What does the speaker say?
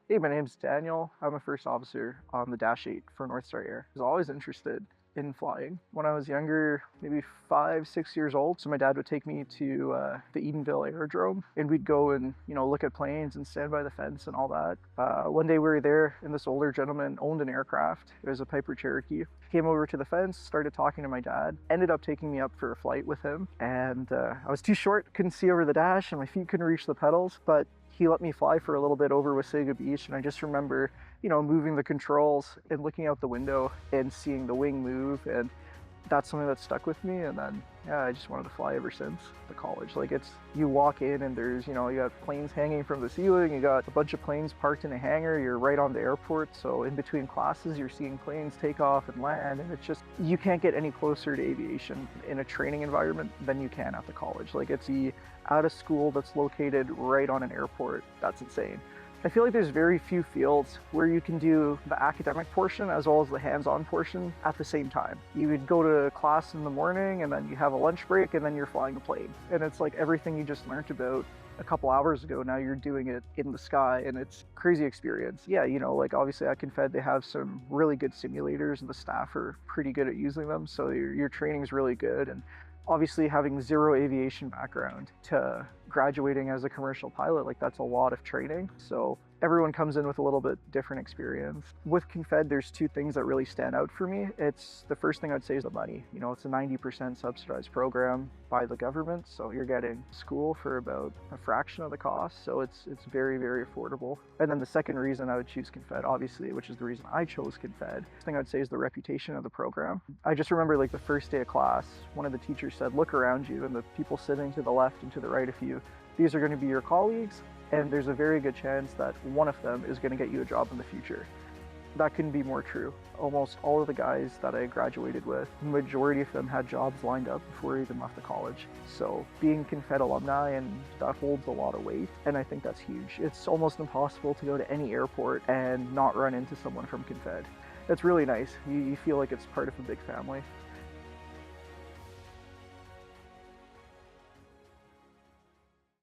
Hey, my name's Daniel. I'm a first officer on the Dash 8 for North Star Air. I was always interested in flying. When I was younger, maybe 5, 6 years old, so my dad would take me to the Edenville Aerodrome, and we'd go and look at planes and stand by the fence and all that. One day we were there, and this older gentleman owned an aircraft. It was a Piper Cherokee. Came over to the fence, started talking to my dad, ended up taking me up for a flight with him, and I was too short, couldn't see over the dash, and my feet couldn't reach the pedals, but he let me fly for a little bit over Wasaga Beach, and I just remember, moving the controls and looking out the window and seeing the wing move, and that's something that stuck with me. And then, yeah, I just wanted to fly ever since the college. Like, you walk in and there's, you got planes hanging from the ceiling, you got a bunch of planes parked in a hangar, you're right on the airport. So in between classes, you're seeing planes take off and land, and it's just, you can't get any closer to aviation in a training environment than you can at the college. Like, it's out of school that's located right on an airport. That's insane. I feel like there's very few fields where you can do the academic portion as well as the hands-on portion at the same time. You would go to class in the morning, and then you have a lunch break, and then you're flying a plane. And it's like everything you just learned about a couple hours ago, now you're doing it in the sky, and it's a crazy experience. Yeah, like obviously at Confed, they have some really good simulators, and the staff are pretty good at using them. So your training is really good. And obviously having zero aviation background to graduating as a commercial pilot, like that's a lot of training. So everyone comes in with a little bit different experience. With Confed, there's two things that really stand out for me. It's the first thing I'd say is the money. It's a 90% subsidized program by the government. So you're getting school for about a fraction of the cost. So it's very, very affordable. And then the second reason I would choose Confed, obviously, which is the reason I chose Confed, the thing I'd say is the reputation of the program. I just remember like the first day of class, one of the teachers said, look around you, and the people sitting to the left and to the right of you, these are going to be your colleagues, and there's a very good chance that one of them is going to get you a job in the future. That couldn't be more true. Almost all of the guys that I graduated with, the majority of them had jobs lined up before I even left the college. So being Confed alumni, and that holds a lot of weight, and I think that's huge. It's almost impossible to go to any airport and not run into someone from Confed. It's really nice. You feel like it's part of a big family.